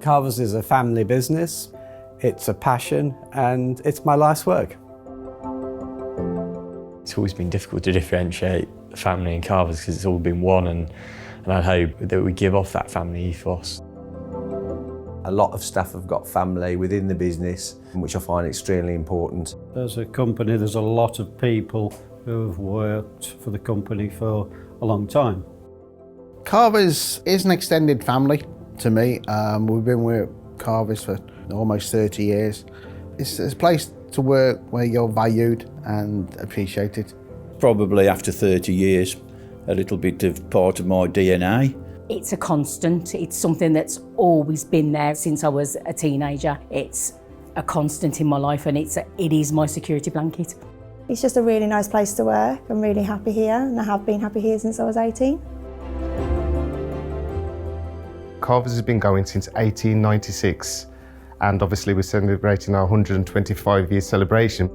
Carvers is a family business, it's a passion and it's my life's work. It's always been difficult to differentiate family and Carvers because it's all been one, and I hope that we give off that family ethos. A lot of staff have got family within the business, which I find extremely important. As a company, there's a lot of people who have worked for the company for a long time. Carvers is an extended family to me. We've been with Carvers for almost 30 years. It's a place to work where you're valued and appreciated. Probably after 30 years, a little bit of part of my DNA. It's a constant. It's something that's always been there since I was a teenager. It's a constant in my life, and it is my security blanket. It's just a really nice place to work. I'm really happy here, and I have been happy here since I was 18. Carvers has been going since 1896, and obviously we're celebrating our 125-year celebration.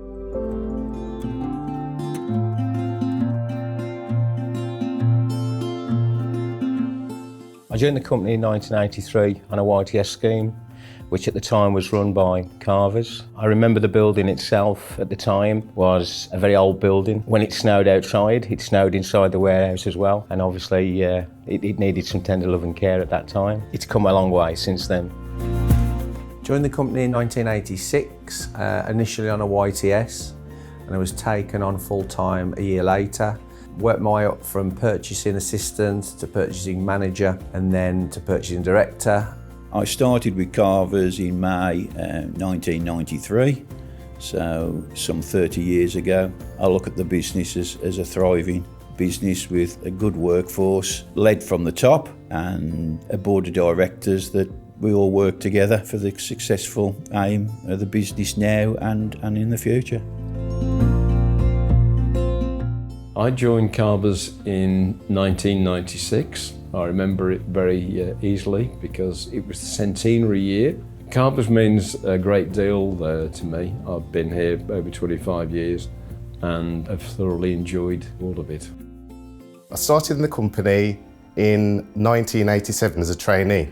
I joined the company in 1983 on a YTS scheme, which at the time was run by Carvers. I remember the building itself at the time was a very old building. When it snowed outside, it snowed inside the warehouse as well, and obviously it needed some tender love and care at that time. It's come a long way since then. Joined the company in 1986, initially on a YTS, and I was taken on full-time a year later. Worked my way up from purchasing assistant to purchasing manager and then to purchasing director. I started with Carvers in May 1993, so some 30 years ago. I look at the business as a thriving business with a good workforce, led from the top, and a board of directors that we all work together for the successful aim of the business now and in the future. I joined Carvers in 1996. I remember it very easily because it was the centenary year. Carvers means a great deal to me. I've been here over 25 years and I've thoroughly enjoyed all of it. I started in the company in 1987 as a trainee.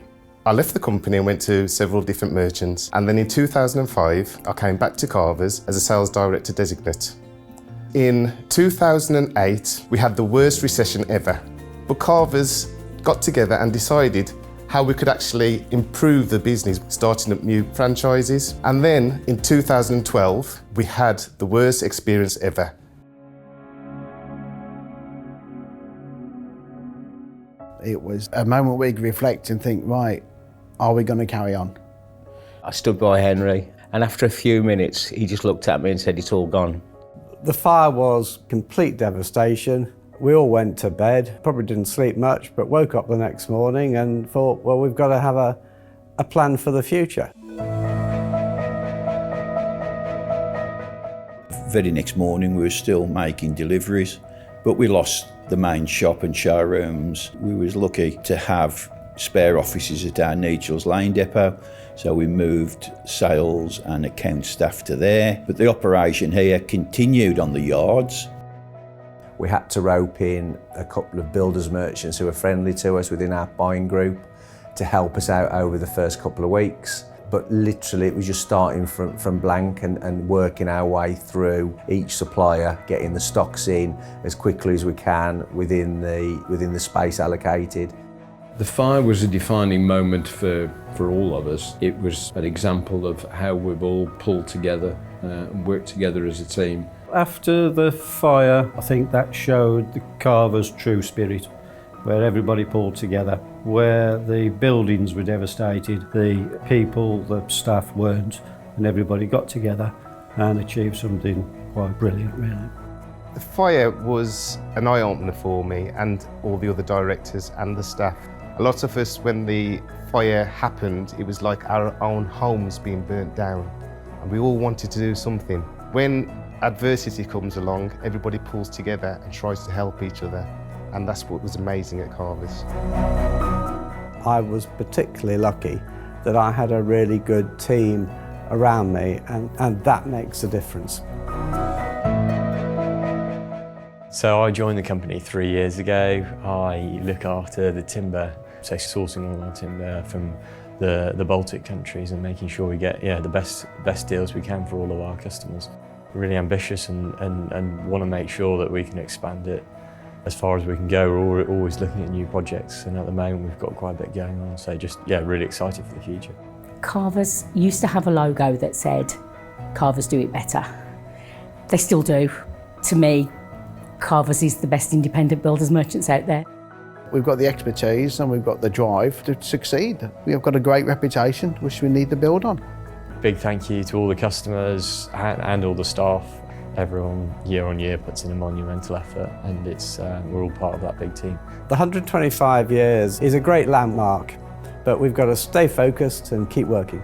I left the company and went to several different merchants, and then in 2005 I came back to Carvers as a sales director designate. In 2008 we had the worst recession ever, but Carvers got together and decided how we could actually improve the business, starting up new franchises. And then in 2012 we had the worst experience ever. It was a moment where you could reflect and think, right, are we going to carry on? I stood by Henry, and after a few minutes he just looked at me and said, "It's all gone." The fire was complete devastation. We all went to bed, probably didn't sleep much, but woke up the next morning and thought, well, we've got to have a plan for the future. Very next morning we were still making deliveries, but we lost the main shop and showrooms. We was lucky to have spare offices at our Needles Lane depot, so we moved sales and account staff to there. But the operation here continued on the yards. We had to rope in a couple of builders merchants who were friendly to us within our buying group to help us out over the first couple of weeks. But literally it was just starting from blank and working our way through each supplier, getting the stocks in as quickly as we can within the space allocated. The fire was a defining moment for all of us. It was an example of how we've all pulled together and worked together as a team. After the fire, I think that showed the Carvers' true spirit, where everybody pulled together, where the buildings were devastated, the people, the staff weren't, and everybody got together and achieved something quite brilliant, really. The fire was an eye-opener for me and all the other directors and the staff. A lot of us, when the fire happened, it was like our own homes being burnt down, and we all wanted to do something. When adversity comes along, everybody pulls together and tries to help each other, and that's what was amazing at Carvers. I was particularly lucky that I had a really good team around me, and that makes a difference. So I joined the company 3 years ago. I look after the timber, so sourcing all our timber from the Baltic countries and making sure we get the best deals we can for all of our customers. We're really ambitious and want to make sure that we can expand it as far as we can go. We're always looking at new projects, and at the moment we've got quite a bit going on, so just really excited for the future. Carvers used to have a logo that said, Carvers do it better. They still do. To me, Carvers is the best independent builders merchants out there. We've got the expertise and we've got the drive to succeed. We've got a great reputation, which we need to build on. Big thank you to all the customers and all the staff. Everyone year on year puts in a monumental effort, and we're all part of that big team. The 125 years is a great landmark, but we've got to stay focused and keep working.